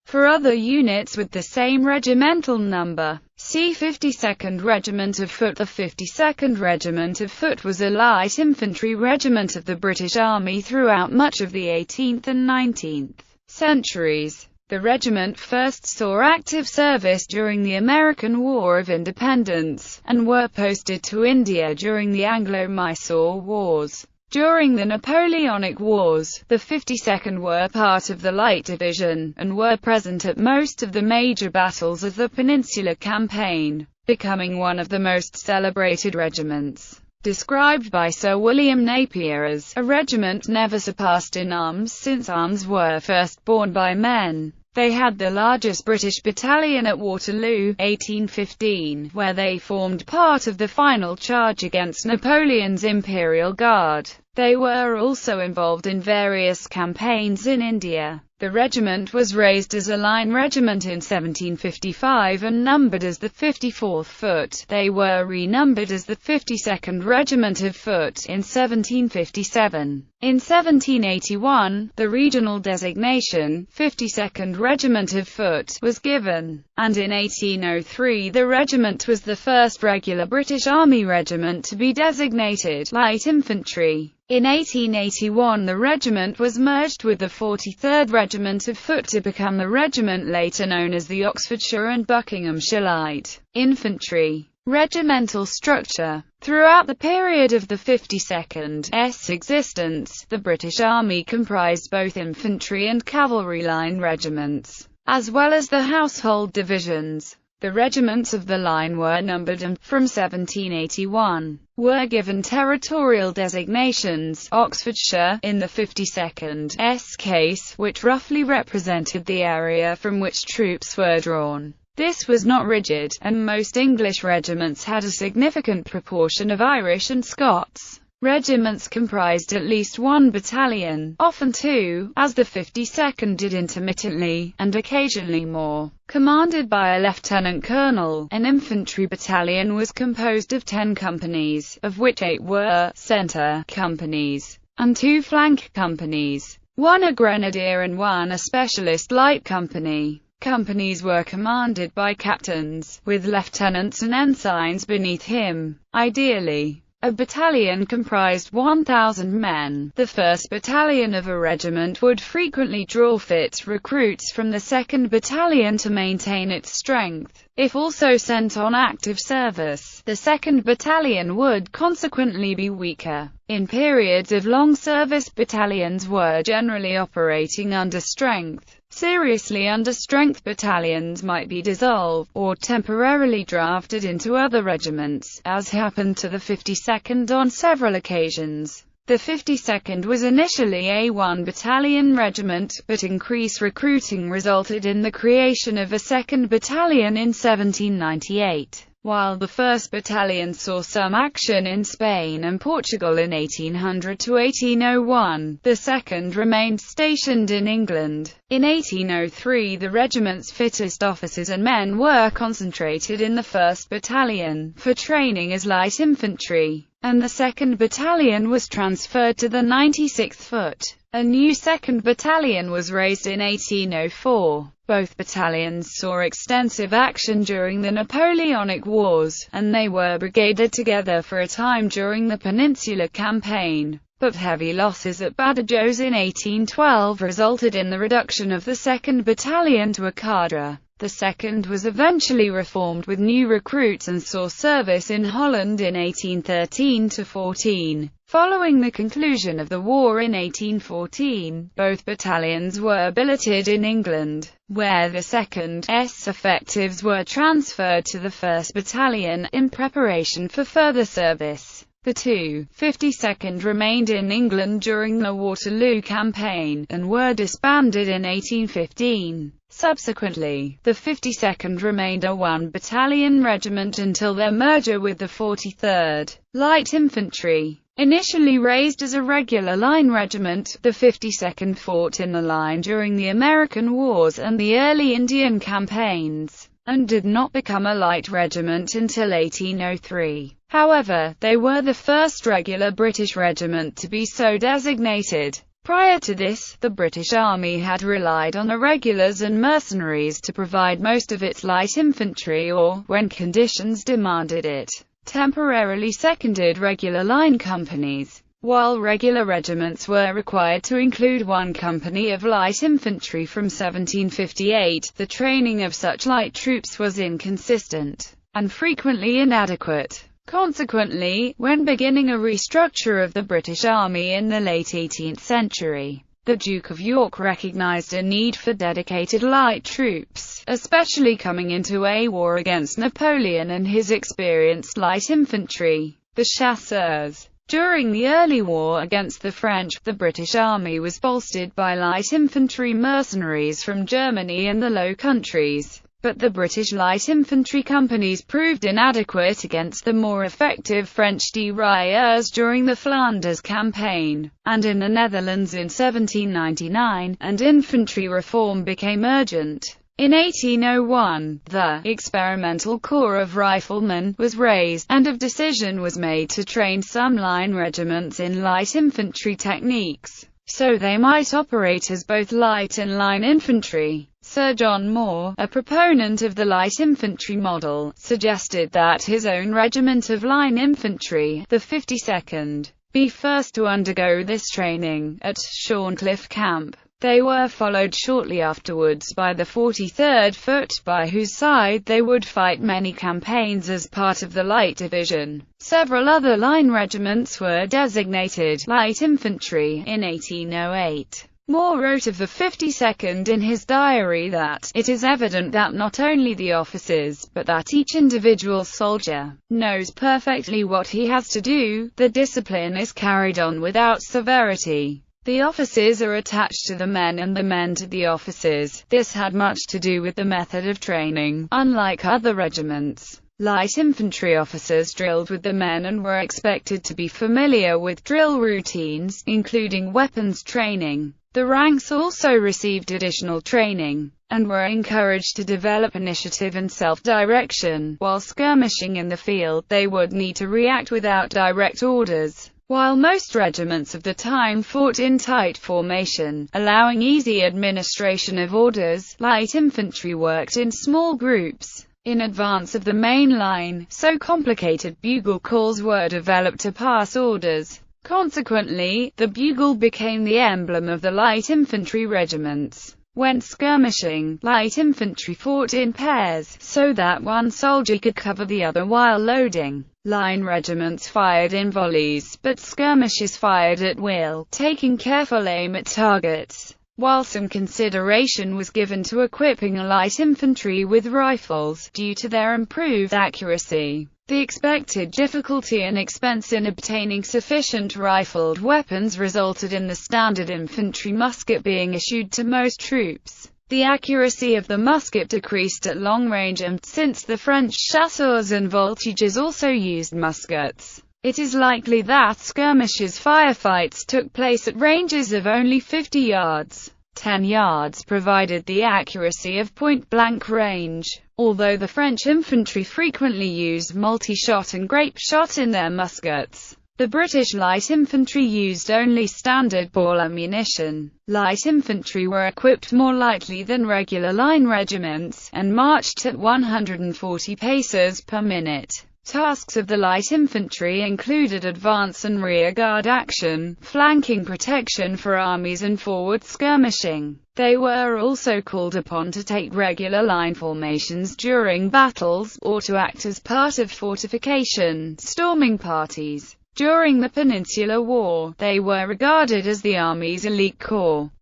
For other units with the same regimental number, see 52nd Regiment of Foot. The 52nd Regiment of Foot was a light infantry regiment of the British Army throughout much of the 18th and 19th centuries. The regiment first saw active service during the American War of Independence, and were posted to India during the Anglo-Mysore Wars. During the Napoleonic Wars, the 52nd were part of the Light Division, and were present at most of the major battles of the Peninsular Campaign, becoming one of the most celebrated regiments. Described by Sir William Napier as a regiment never surpassed in arms since arms were first borne by men. They had the largest British battalion at Waterloo, 1815, where they formed part of the final charge against Napoleon's Imperial Guard. They were also involved in various campaigns in India. The regiment was raised as a line regiment in 1755 and numbered as the 54th Foot. They were renumbered as the 52nd Regiment of Foot in 1757. In 1781, the regional designation, 52nd Regiment of Foot, was given, and in 1803 the regiment was the first regular British Army regiment to be designated light infantry. In 1881 the regiment was merged with the 43rd Regiment of Foot to become the regiment later known as the Oxfordshire and Buckinghamshire Light Infantry. Regimental structure. Throughout the period of the 52nd's existence, the British Army comprised both infantry and cavalry line regiments, as well as the household divisions. The regiments of the line were numbered and, from 1781, were given territorial designations, Oxfordshire, in the 52nd's case, which roughly represented the area from which troops were drawn. This was not rigid, and most English regiments had a significant proportion of Irish and Scots. Regiments comprised at least one battalion, often two, as the 52nd did intermittently, and occasionally more, commanded by a lieutenant colonel. An infantry battalion was composed of 10 companies, of which 8 were centre companies, and 2 flank companies, 1 a grenadier and 1 a specialist light company. Companies were commanded by captains, with lieutenants and ensigns beneath him, ideally. A battalion comprised 1,000 men. The 1st battalion of a regiment would frequently draw fit recruits from the 2nd battalion to maintain its strength. If also sent on active service, the 2nd battalion would consequently be weaker. In periods of long service, battalions were generally operating under strength. Seriously understrength battalions might be dissolved, or temporarily drafted into other regiments, as happened to the 52nd on several occasions. The 52nd was initially a 1 battalion regiment, but increased recruiting resulted in the creation of a 2nd battalion in 1798. While the 1st Battalion saw some action in Spain and Portugal in 1800 to 1801, the 2nd remained stationed in England. In 1803 the regiment's fittest officers and men were concentrated in the 1st Battalion, for training as light infantry, and the 2nd Battalion was transferred to the 96th Foot. A new 2nd Battalion was raised in 1804. Both battalions saw extensive action during the Napoleonic Wars, and they were brigaded together for a time during the Peninsular Campaign. But heavy losses at Badajoz in 1812 resulted in the reduction of the 2nd Battalion to a cadre. The 2nd was eventually reformed with new recruits and saw service in Holland in 1813–14. Following the conclusion of the war in 1814, both battalions were billeted in England, where the 2nd's effectives were transferred to the 1st Battalion, in preparation for further service. The 52nd remained in England during the Waterloo Campaign, and were disbanded in 1815. Subsequently, the 52nd remained a 1 battalion regiment until their merger with the 43rd Light Infantry. Initially raised as a regular line regiment, the 52nd fought in the line during the American Wars and the early Indian campaigns, and did not become a light regiment until 1803. However, they were the first regular British regiment to be so designated. Prior to this, the British Army had relied on irregulars and mercenaries to provide most of its light infantry or, when conditions demanded it, temporarily seconded regular line companies. While regular regiments were required to include one company of light infantry from 1758, the training of such light troops was inconsistent and frequently inadequate. Consequently, when beginning a restructure of the British Army in the late 18th century, the Duke of York recognized a need for dedicated light troops, especially coming into a war against Napoleon and his experienced light infantry, the chasseurs. During the early war against the French, the British Army was bolstered by light infantry mercenaries from Germany and the Low Countries. But the British light infantry companies proved inadequate against the more effective French dérailleurs during the Flanders campaign, and in the Netherlands in 1799, and infantry reform became urgent. In 1801, the Experimental Corps of Riflemen was raised, and a decision was made to train some line regiments in light infantry techniques, so they might operate as both light and line infantry. Sir John Moore, a proponent of the light infantry model, suggested that his own regiment of line infantry, the 52nd, be first to undergo this training, at Shorncliffe Camp. They were followed shortly afterwards by the 43rd Foot, by whose side they would fight many campaigns as part of the Light Division. Several other line regiments were designated light infantry in 1808. Moore wrote of the 52nd in his diary that, "It is evident that not only the officers, but that each individual soldier, knows perfectly what he has to do. The discipline is carried on without severity. The officers are attached to the men and the men to the officers." This had much to do with the method of training. Unlike other regiments, light infantry officers drilled with the men and were expected to be familiar with drill routines, including weapons training. The ranks also received additional training, and were encouraged to develop initiative and self-direction. While skirmishing in the field, they would need to react without direct orders. While most regiments of the time fought in tight formation, allowing easy administration of orders, light infantry worked in small groups, in advance of the main line, so complicated bugle calls were developed to pass orders. Consequently, the bugle became the emblem of the light infantry regiments. When skirmishing, light infantry fought in pairs, so that one soldier could cover the other while loading. Line regiments fired in volleys, but skirmishers fired at will, taking careful aim at targets. While some consideration was given to equipping light infantry with rifles, due to their improved accuracy, the expected difficulty and expense in obtaining sufficient rifled weapons resulted in the standard infantry musket being issued to most troops. The accuracy of the musket decreased at long range, and since the French chasseurs and voltigeurs also used muskets, it is likely that skirmishers' firefights took place at ranges of only 50 yards. 10 yards provided the accuracy of point-blank range. Although the French infantry frequently used multi-shot and grape shot in their muskets, the British light infantry used only standard ball ammunition. Light infantry were equipped more lightly than regular line regiments, and marched at 140 paces per minute. Tasks of the light infantry included advance and rearguard action, flanking protection for armies, and forward skirmishing. They were also called upon to take regular line formations during battles, or to act as part of fortification storming parties. During the Peninsular War, they were regarded as the Army's elite corps.